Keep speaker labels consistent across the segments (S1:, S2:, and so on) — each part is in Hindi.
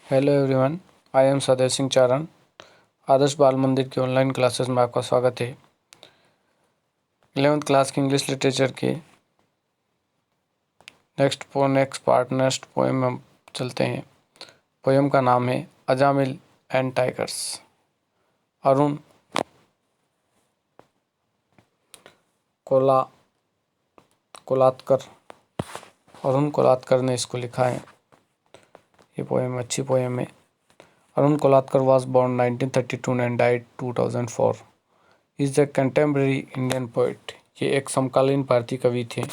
S1: हेलो एवरीवन, आई एम सदैव सिंह चारण। आदर्श बाल मंदिर की ऑनलाइन क्लासेस में आपका स्वागत है। 11th क्लास की इंग्लिश लिटरेचर के नेक्स्ट पोएम में हम चलते हैं। पोएम का नाम है अजामिल एंड टाइगर्स। अरुण कोलात्कर ने इसको लिखा है। ये पोएम अच्छी पोएम है। Arun कोलात्कर was born 1932 and died 2004. He is a contemporary Indian poet. ये एक समकालीन भारतीय कवि थे।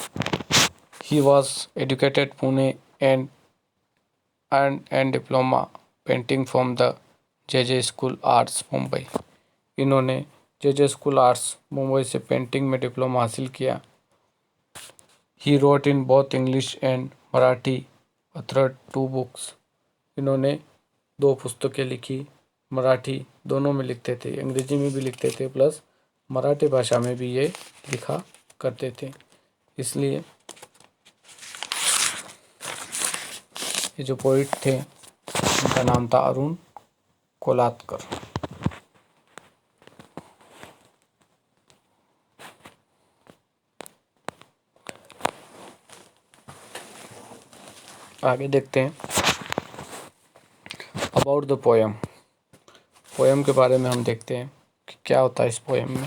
S1: He was educated Pune and diploma painting from the JJ School Arts Mumbai. इन्होंने JJ School Arts मुंबई से पेंटिंग में डिप्लोमा हासिल किया। He wrote in both English and Marathi, authored 2 books. इन्होंने 2 पुस्तकें लिखी। मराठी दोनों में लिखते थे, अंग्रेजी में भी लिखते थे प्लस मराठी भाषा में भी ये लिखा करते थे। इसलिए ये जो पोइट थे उनका नाम था अरुण कोलात्कर। आगे देखते हैं अबाउट द पोएम। पोएम के बारे में हम देखते हैं कि क्या होता है इस पोएम में।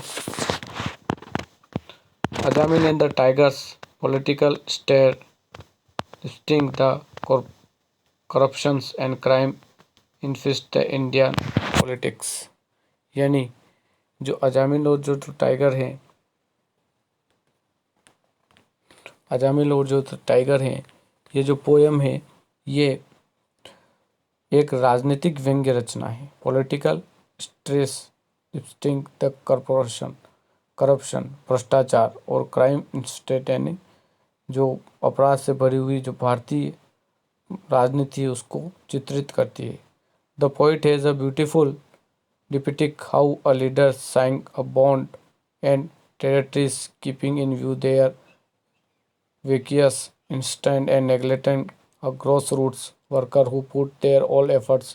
S1: Ajamil and the tigers political satire sting the corruptions and crime infest the Indian politics. यानी जो अजामिल और जो टाइगर हैं, ये जो पोएम है ये एक राजनीतिक व्यंग्य रचना है। Political stress sting the corruption भ्रष्टाचार और क्राइम इंस्टेट यानी जो अपराध से भरी हुई जो भारतीय राजनीति है उसको चित्रित करती है। The poet has a beautiful depict how a leader sign a bond and territories keeping in view their vacuous instant and neglecting a grassroots worker who put their all efforts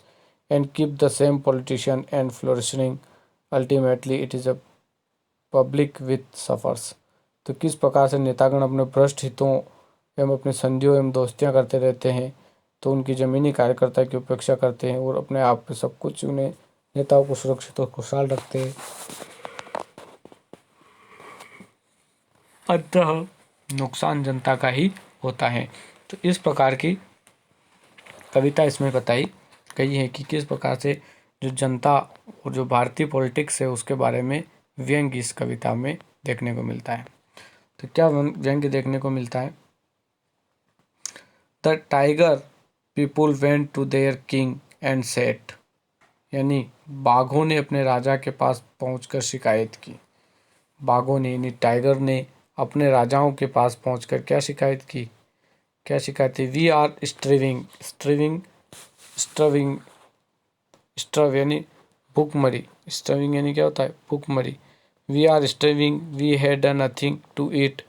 S1: and keep the same politician and flourishing. Ultimately, it is a public with suffers. तो किस प्रकार से नेतागण अपने भ्रष्ट हितों एवं अपने संधियों एवं दोस्तियां करते रहते हैं, तो उनकी ज़मीनी कार्यकर्ता की उपेक्षा करते हैं और अपने आप पे सब कुछ उन्हें नेताओं को सुरक्षित और खुशहाल रखते हैं। अतः नुकसान जनता का ही होता है। तो इस प्रकार की कविता इसमें बताई गई है कि किस प्रकार से जो जनता और जो भारतीय पॉलिटिक्स है उसके बारे में व्यंग्य इस कविता में देखने को मिलता है। तो क्या व्यंग्य देखने को मिलता है? The tiger people went to their king and said. यानी बाघों ने अपने राजा के पास पहुंचकर शिकायत की। बाघों ने यानी टाइगर ने अपने राजाओं के पास पहुंचकर क्या शिकायत की? वी आर स्ट्रव यानी भूखमरी। स्ट्रविंग यानी क्या होता है? भूखमरी। We are starving, we had nothing to eat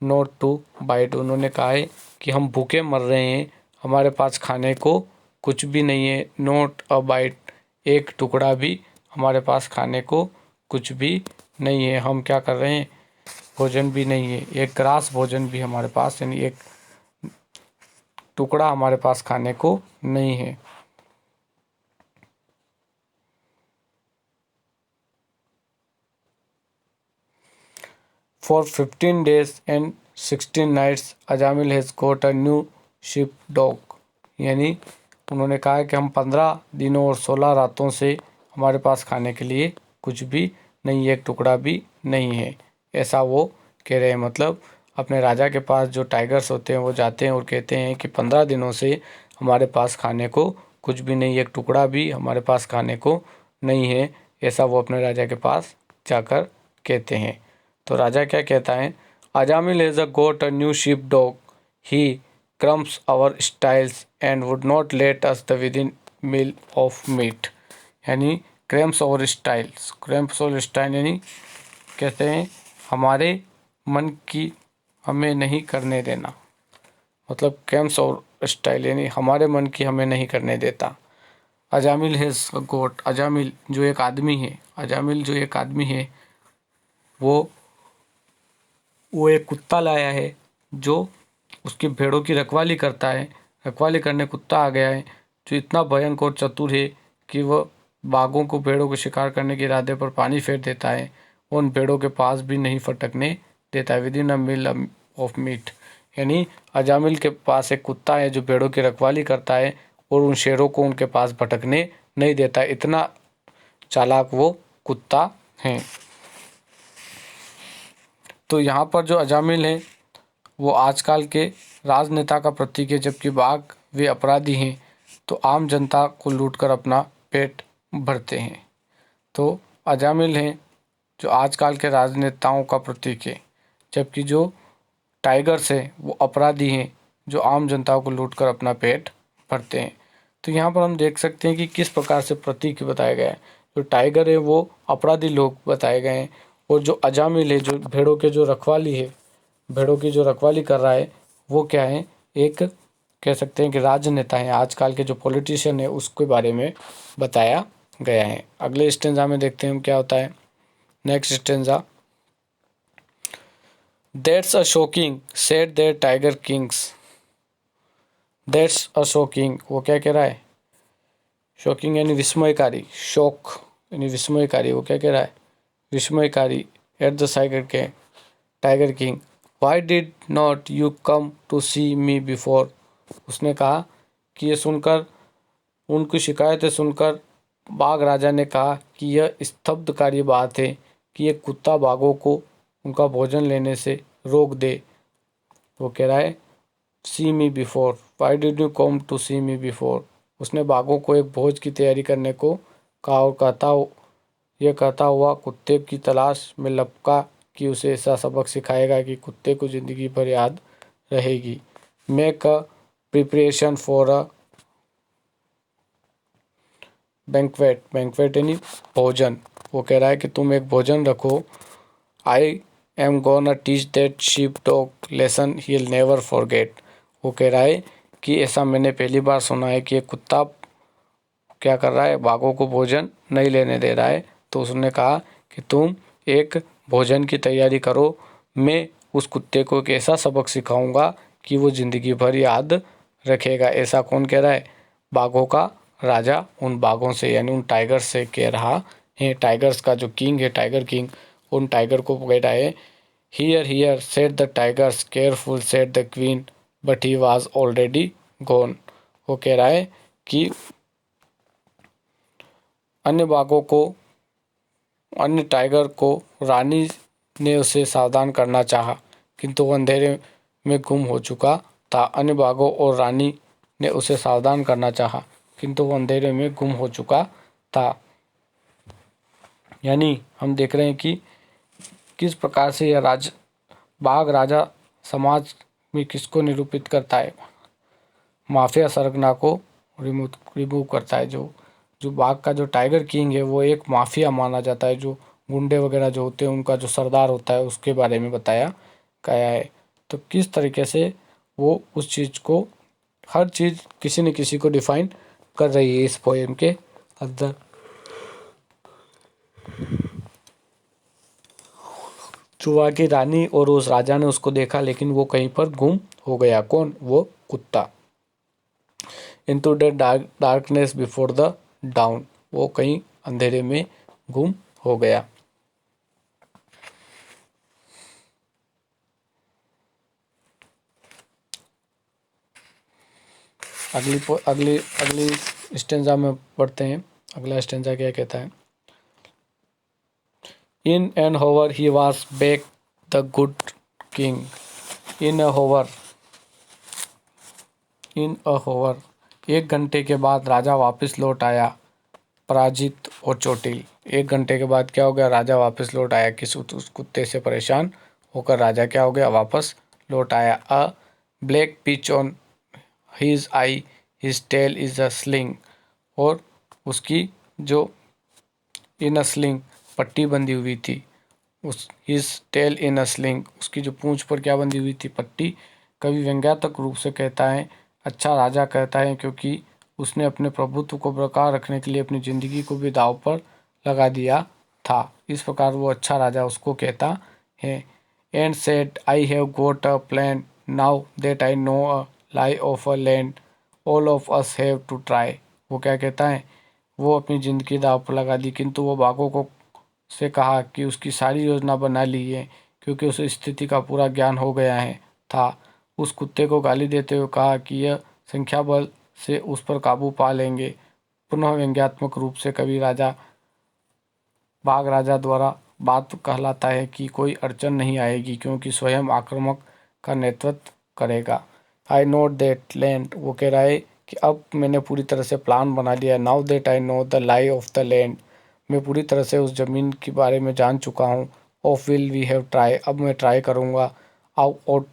S1: not to bite. उन्होंने कहा है कि हम भूखे मर रहे हैं, हमारे पास खाने को कुछ भी नहीं है। नॉट अ बाइट, एक टुकड़ा भी हमारे पास खाने को कुछ भी नहीं है। हम क्या कर रहे हैं? भोजन भी नहीं है, एक ग्रास भोजन भी हमारे पास यानी एक टुकड़ा हमारे पास खाने को नहीं है। For 15 days and 16 nights Ajamil has got a new sheep dog. यानी उन्होंने कहा कि हम 15 दिनों और 16 रातों से हमारे पास खाने के लिए कुछ भी नहीं, एक टुकड़ा भी नहीं है, ऐसा वो कह रहे हैं। मतलब अपने राजा के पास जो टाइगर्स होते हैं वो जाते हैं और कहते हैं कि 15 दिनों से हमारे पास खाने को कुछ भी नहीं, एक टुकड़ा भी हमारे पास खाने को नहीं है, ऐसा वो अपने राजा के पास जाकर कहते हैं। तो राजा क्या कहता है, Ajamil has got a new sheep dog, he cramps our styles and would not let us the within mile of meat. यानी क्रैम्प्स और स्टाइल यानी कहते हैं हमारे मन की हमें नहीं करने देना, मतलब क्रैम्प्स और स्टाइल यानी हमारे मन की हमें नहीं करने देता। अजामिल हैज़ अ गोट, अजामिल जो एक आदमी है, अजामिल जो एक आदमी है वो एक कुत्ता लाया है जो उसकी भेड़ों की रखवाली करता है। रखवाली करने कुत्ता आ गया है जो इतना भयंकर और चतुर है कि वह बाघों को भेड़ों को शिकार करने के इरादे पर पानी फेर देता है, उन भेड़ों के पास भी नहीं फटकने देता है। Within a mile of meat, यानी अजामिल के पास एक कुत्ता है जो भेड़ों की रखवाली करता है और उन शेरों को उनके पास भटकने नहीं देता। इतना चालाक वो कुत्ता है। तो यहाँ पर जो अजामिल है वो आजकल के राजनेता का प्रतीक है, जबकि बाघ वे अपराधी हैं तो आम जनता को लूटकर अपना पेट भरते हैं। तो अजामिल हैं जो आजकल के राजनेताओं का प्रतीक है, जबकि जो टाइगर्स हैं वो अपराधी हैं जो आम जनता को लूटकर अपना पेट भरते हैं। तो यहाँ पर हम देख सकते हैं कि किस प्रकार से प्रतीक बताया गया है। जो टाइगर है वो अपराधी लोग बताए गए हैं और जो अजामिल है जो भेड़ों के जो रखवाली है, भेड़ों की जो रखवाली कर रहा है वो क्या है, एक कह सकते हैं कि राजनेता है। आजकल के जो पॉलिटिशियन है उसके बारे में बताया गया है। अगले स्टेंजा में देखते हैं हम क्या होता है। Next stanza, that's a shocking said their tiger kings. That's a shocking, वो क्या कह रहा है, शॉकिंग यानी विस्मयकारी, शॉक यानी विस्मयकारी, वो क्या कह रहा है, विस्मयकारी। At the tiger king, why did not you come to see me before. उसने कहा कि ये सुनकर, उनकी शिकायतें सुनकर बाघ राजा ने कहा कि यह स्तब्धकारी बात है कि एक कुत्ता बाघों को उनका भोजन लेने से रोक दे। वो कह रहा है see me before, why did you come to see me before. उसने बाघों को एक भोज की तैयारी करने को कहा और कहता हुआ कुत्ते की तलाश में लपका कि उसे ऐसा सबक सिखाएगा कि कुत्ते को ज़िंदगी भर याद रहेगी। Make a preparation for a banquet यानी भोजन। वो कह रहा है कि तुम एक भोजन रखो। I am gonna teach that sheep dog lesson he will never forget. वो कह रहा है कि ऐसा मैंने पहली बार सुना है कि एक कुत्ता क्या कर रहा है, बाघों को भोजन नहीं लेने दे रहा है। तो उसने कहा कि तुम एक भोजन की तैयारी करो, मैं उस कुत्ते को एक ऐसा सबक सिखाऊंगा कि वो ज़िंदगी भर याद रखेगा। ऐसा कौन कह रहा है, बाघों का राजा उन बाघों से यानी उन टाइगर्स से कह रहा है। टाइगर्स का जो किंग है, टाइगर किंग, उन टाइगर को कह रहा है, here here said the tigers, careful said the queen, but he was already gone. वो कह रहा है कि अन्य बाघों को, अन्य टाइगर को रानी ने उसे सावधान करना चाहा किंतु वो अंधेरे में गुम हो चुका था। अन्य बाघों और रानी ने उसे सावधान करना चाहा किंतु वो अंधेरे में गुम हो चुका था। यानी हम देख रहे हैं कि किस प्रकार से यह बाघ राजा समाज में किसको निरूपित करता है, माफिया सरगना को रिमूव करता है। जो जो बाघ का जो टाइगर किंग है वो एक माफिया माना जाता है, जो गुंडे वगैरह जो होते हैं उनका जो सरदार होता है उसके बारे में बताया गया है। तो किस तरीके से वो उस चीज़ को, हर चीज़ किसी न किसी को डिफाइन कर रही है इस पोएम के अंदर। चुहा की रानी और उस राजा ने उसको देखा लेकिन वो कहीं पर गुम हो गया। कौन, वो कुत्ता। Into the darkness before the down, वो कहीं अंधेरे में गुम हो गया। अगली स्टेंजा में पढ़ते हैं। अगला स्टेंजा क्या कहता है, in an hour he was back the good king. In a hour, 1 घंटे के बाद राजा वापस लौट आया। पराजित और चोटिल। 1 घंटे के बाद क्या हो गया, राजा वापस लौट आया। उस कुत्ते से परेशान होकर राजा क्या हो गया, वापस लौट आया। A black patch on his eye, his tail is a sling. और उसकी जो इन अ स्लिंग पट्टी बंधी हुई थी, उस his tail in a sling, उसकी जो पूंछ पर क्या बंधी हुई थी, पट्टी। कवि व्यंग्यात्मक रूप से कहता है, अच्छा राजा कहता है क्योंकि उसने अपने प्रभुत्व को बरकरार रखने के लिए अपनी ज़िंदगी को भी दांव पर लगा दिया था। इस प्रकार वो अच्छा राजा उसको कहता है। And said I have got a plan now that I know a lie of a land all of us have to try. वो क्या कहता है, वो अपनी ज़िंदगी दांव पर लगा दी, किंतु वो बाघों को से कहा कि उसकी सारी योजना बना ली है क्योंकि उसे स्थिति का पूरा ज्ञान हो गया है था। उस कुत्ते को गाली देते हुए कहा कि यह संख्या बल से उस पर काबू पा लेंगे। पुनः व्यंग्यात्मक रूप से कवि राजा बाघ राजा द्वारा बात कहलाता है कि कोई अड़चन नहीं आएगी क्योंकि स्वयं आक्रामक का नेतृत्व करेगा। आई नोट दैट लैंड, वो कह रहा है कि अब मैंने पूरी तरह से प्लान बना लिया। Now that I know the lie of the land, मैं पूरी तरह से उस ज़मीन के बारे में जान चुका हूँ। Of will we have try, अब मैं ट्राई करूँगा। Ow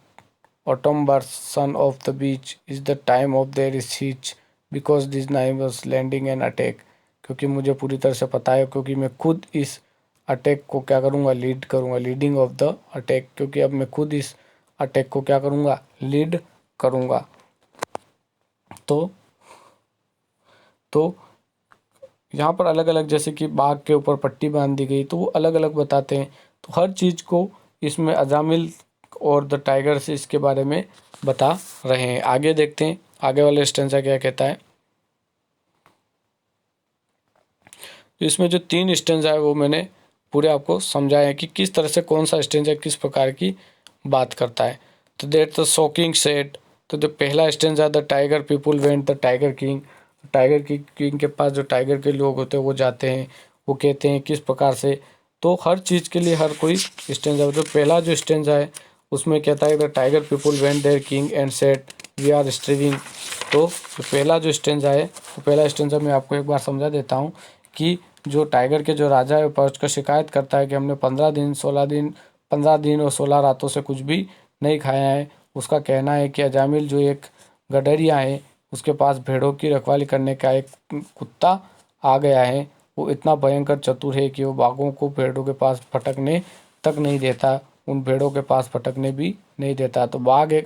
S1: autumn son of the bitch is the time of their siege because this time was landing an attack, क्योंकि मुझे पूरी तरह से पता है, क्योंकि मैं खुद इस अटैक को क्या करूँगा, लीड करूँगा। लीडिंग ऑफ द अटैक, क्योंकि अब मैं खुद इस अटैक को क्या करूँगा, लीड करूँगा। तो यहाँ पर अलग अलग, जैसे कि बाघ के ऊपर पट्टी बांध दी गई, तो वो अलग अलग बताते हैं। तो हर चीज़ को इसमें अजामिल और द टाइगर से इसके बारे में बता रहे हैं। आगे देखते हैं आगे वाले स्टेंजा क्या कहता है। इसमें जो 3 स्टेंजा है वो मैंने पूरे आपको समझाए हैं कि किस तरह से कौन सा स्टेंजा किस प्रकार की बात करता है। तो दैट द शॉकिंग सेट, तो जो पहला stanza, the tiger people went the tiger king, tiger की किंग के पास जो टाइगर के लोग होते हैं वो जाते हैं, वो कहते हैं किस प्रकार से। तो हर चीज़ के लिए हर कोई स्टेंजा, जो पहला जो स्टेंजा है उसमें कहता है the tiger people went their king and said we are starving. तो जो पहला जो स्टेंजा है, वो पहला स्टेंजा मैं आपको एक बार समझा देता हूँ कि जो टाइगर के जो राजा है पहुँच कर शिकायत करता है कि हमने 15 दिन और 16 रातों से कुछ भी नहीं खाया है। उसका कहना है कि अजामिल जो एक गडरिया है, उसके पास भेड़ों की रखवाली करने का एक कुत्ता आ गया है। वो इतना भयंकर चतुर है कि वो बाघों को भेड़ों के पास फटकने तक नहीं देता, उन भेड़ों के पास फटकने भी नहीं देता। तो बाघ व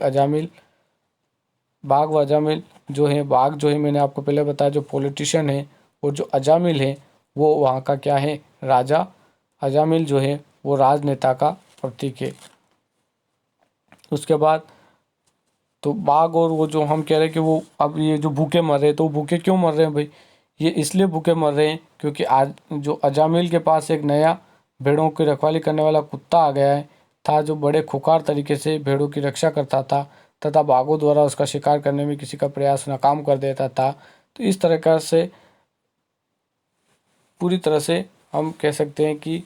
S1: अजामिल जो है, बाघ जो है मैंने आपको पहले बताया जो पॉलिटिशियन है, और जो अजामिल है वो वहाँ का क्या है, राजा। अजामिल जो है वो राजनेता का प्रतीक है। उसके बाद तो बाघ और वो जो हम कह रहे हैं कि वो अब ये जो भूखे मर रहे हैं, तो भूखे क्यों मर रहे हैं भाई, ये इसलिए भूखे मर रहे हैं क्योंकि आज जो अजामिल के पास एक नया भेड़ों की रखवाली करने वाला कुत्ता आ गया है था, जो बड़े खुखार तरीके से भेड़ों की रक्षा करता था तथा बाघों द्वारा उसका शिकार करने में किसी का प्रयास नाकाम कर देता था। तो इस तरह से पूरी तरह से हम कह सकते हैं कि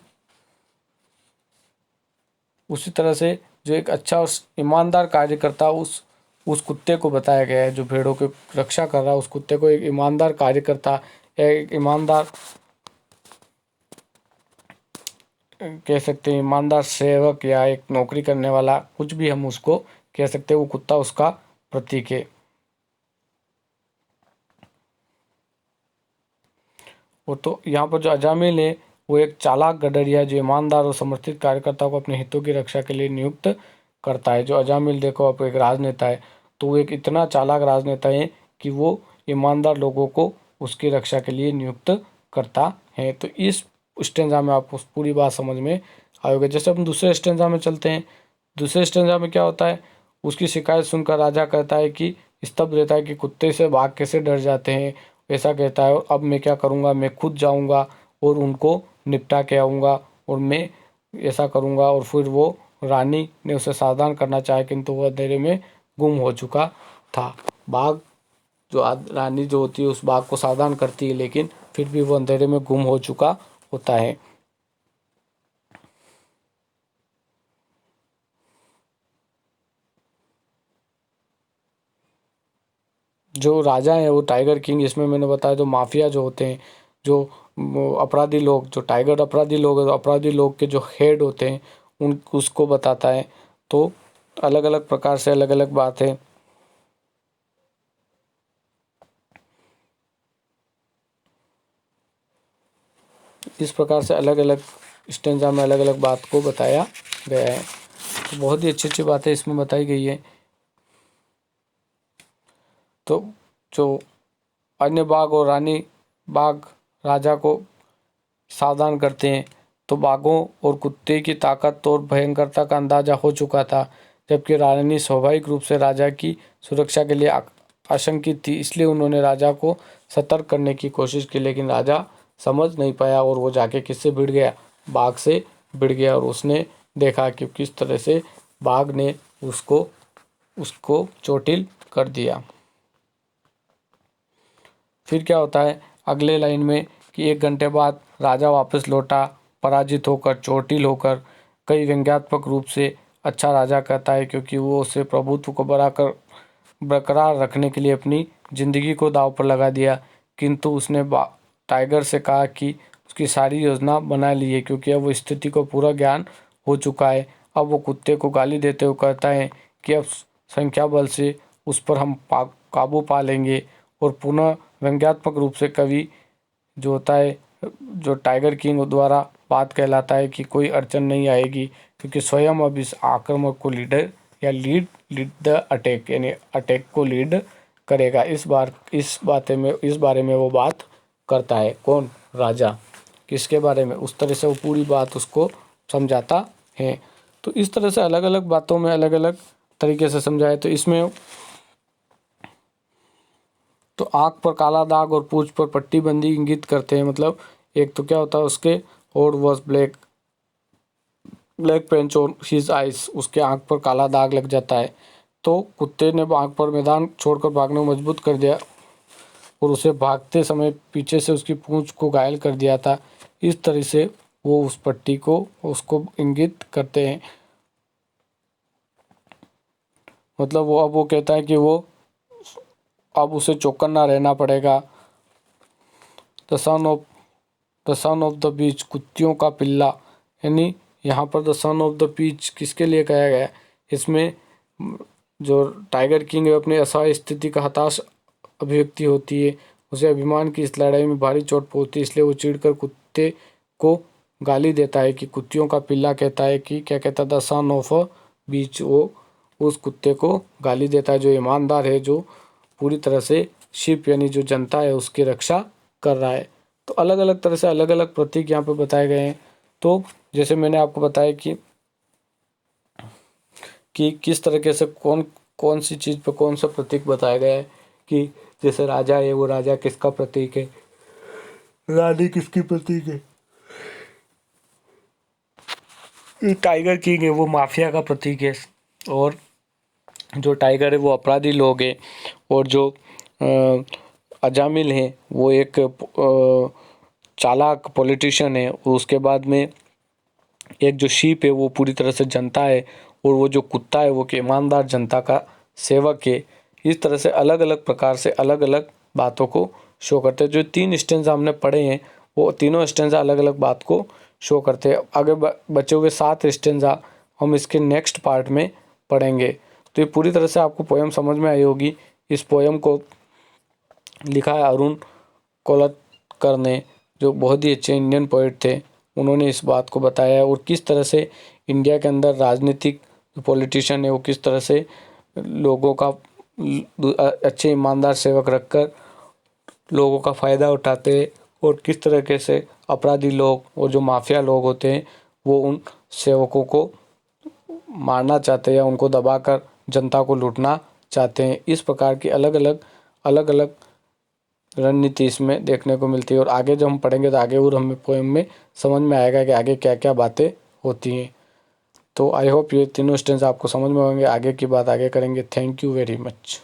S1: उसी तरह से जो एक अच्छा और ईमानदार कार्यकर्ता उस कुत्ते को बताया गया है, जो भेड़ों की रक्षा कर रहा है उस कुत्ते को एक ईमानदार कार्यकर्ता या एक ईमानदार कह सकते हैं, ईमानदार सेवक या एक नौकरी करने वाला, कुछ भी हम उसको कह सकते हैं, वो कुत्ता उसका प्रतीक है। वो तो यहाँ पर जो अजामिल है वो एक चालाक गडरिया जो ईमानदार और समर्थित कार्यकर्ताओं को अपने हितों की रक्षा के लिए नियुक्त करता है। जो अजामिल देखो आप एक राजनेता है, तो वो एक इतना चालाक राजनेता है कि वो ईमानदार लोगों को उसकी रक्षा के लिए नियुक्त करता है। तो इस स्टेंजा में आपको पूरी बात समझ में आएगी। जैसे हम दूसरे स्टेंजा में चलते हैं, दूसरे स्टेंजा में क्या होता है, उसकी शिकायत सुनकर राजा कहता है कि स्तब्ध रहता है कि कुत्ते से बाघ कैसे डर जाते हैं। ऐसा कहता है, अब मैं क्या करूँगा, मैं खुद जाऊँगा और उनको निपटा के आऊँगा, और मैं ऐसा करूँगा। और फिर वो रानी ने उसे सावधान करना चाहा किंतु वह अंधेरे में गुम हो चुका था। बाघ जो रानी जो होती है उस बाघ को सावधान करती है, लेकिन फिर भी वो अंधेरे में गुम हो चुका होता है। जो राजा है वो टाइगर किंग, इसमें मैंने बताया जो माफिया जो होते हैं, जो अपराधी लोग, जो टाइगर अपराधी लोग हैं, अपराधी लोग के जो हेड होते हैं उन उसको बताता है। तो अलग अलग प्रकार से अलग अलग बात है। इस प्रकार से अलग अलग स्टेंजा में अलग अलग बात को बताया गया है। तो बहुत ही अच्छी अच्छी बातें इसमें बताई गई है। तो जो अन्य बाघ और रानी बाघ राजा को सावधान करते हैं, तो बाघों और कुत्ते की ताकत और भयंकरता का अंदाजा हो चुका था, जबकि रानी स्वाभाविक रूप से राजा की सुरक्षा के लिए आशंकित थी। इसलिए उन्होंने राजा को सतर्क करने की कोशिश की, लेकिन राजा समझ नहीं पाया और वो जाके किससे भिड़ गया, बाघ से भिड़ गया। और उसने देखा कि किस तरह से बाघ ने उसको चोटिल कर दिया। फिर क्या होता है अगले लाइन में कि 1 घंटे बाद राजा वापस लौटा, पराजित होकर, चोटिल होकर। कई व्यंग्यात्मक रूप से अच्छा राजा कहता है, क्योंकि वो उसे प्रभुत्व को बरकरार रखने के लिए अपनी ज़िंदगी को दांव पर लगा दिया। किंतु उसने टाइगर से कहा कि उसकी सारी योजना बना ली है, क्योंकि अब वो स्थिति को पूरा ज्ञान हो चुका है। अब वो कुत्ते को गाली देते हुए कहता है कि अब संख्या बल से उस पर हम काबू पा लेंगे। और पुनः व्यंग्यात्मक रूप से कवि जो होता है, जो टाइगर किंग द्वारा बात कहलाता है कि कोई अड़चन नहीं आएगी, क्योंकि स्वयं अब इस आक्रमण को लीड द अटैक, यानी अटैक को लीड करेगा। इस बारे में वो बात करता है। कौन? राजा। किसके बारे में? उस तरह से वो पूरी बात उसको समझाता है। तो इस तरह से अलग अलग बातों में अलग अलग तरीके से समझाए। तो इसमें तो आँख पर काला दाग और पूंछ पर पट्टी बंदी इंगित करते हैं। मतलब एक तो क्या होता है, उसके होड was black Pench on his eyes, उसके आँख पर काला दाग लग जाता है। तो कुत्ते ने आँख पर मैदान छोड़कर भागने को मजबूत कर दिया और उसे भागते समय पीछे से उसकी पूंछ को घायल कर दिया था। इस तरह से वो उस पट्टी को उसको इंगित करते हैं। मतलब वो कहता है कि वो अब उसे चौकन्ना रहना पड़ेगा। The son of the bitch, कुत्तियों का पिल्ला, यानी यहाँ पर the son of the bitch किसके लिए कहा गया है? इसमें जो टाइगर किंग है अपनी असहाय स्थिति का हताश अभिव्यक्ति होती है। उसे अभिमान की इस लड़ाई में भारी चोट पहुंचती है, इसलिए वो चिढ़कर कुत्ते को गाली देता है कि कुत्तियों का पिल्ला कहता है कि क्या कहता है, द सन ऑफ अ बीच। वो उस कुत्ते को गाली देता है जो ईमानदार है, जो पूरी तरह से शिप यानी जो जनता है उसकी रक्षा कर रहा है। तो अलग अलग तरह से अलग अलग प्रतीक यहाँ पे बताए गए हैं। तो जैसे मैंने आपको बताया कि किस तरीके से कौन कौन सी चीज़ पे कौन सा प्रतीक बताया गया है, कि जैसे राजा है, वो राजा किसका प्रतीक है, रानी किसकी प्रतीक है, टाइगर किंग है वो माफिया का प्रतीक है, और जो टाइगर है वो अपराधी लोग हैं, और जो अजामिल हैं वो एक चालाक पॉलिटिशियन है। उसके बाद में एक जो शीप है वो पूरी तरह से जनता है, और वो जो कुत्ता है वो कि ईमानदार जनता का सेवक है। इस तरह से अलग अलग प्रकार से अलग अलग बातों को शो करते हैं। जो 3 स्टेंजा हमने पढ़े हैं वो तीनों स्टेंजा अलग अलग बात को शो करते हैं। आगे बचे हुए 7 स्टेंजा हम इसके नेक्स्ट पार्ट में पढ़ेंगे। तो ये पूरी तरह से आपको पोएम समझ में आई होगी। इस पोएम को लिखा है अरुण कोलटकर ने, जो बहुत ही अच्छे इंडियन पोइट थे। उन्होंने इस बात को बताया है, और किस तरह से इंडिया के अंदर राजनीतिक पॉलिटिशियन है वो किस तरह से लोगों का अच्छे ईमानदार सेवक रखकर लोगों का फ़ायदा उठाते हैं, और किस तरीके से अपराधी लोग और जो माफिया लोग होते हैं वो उन सेवकों को मारना चाहते हैं या उनको दबाकर जनता को लूटना चाहते हैं। इस प्रकार की अलग अलग रणनीति इसमें देखने को मिलती है। और आगे जब हम पढ़ेंगे तो आगे और हमें पोएम में समझ में आएगा कि आगे क्या क्या बातें होती हैं। तो आई होप ये तीनों स्टेंस आपको समझ में होंगे। आगे की बात आगे करेंगे। Thank you very much.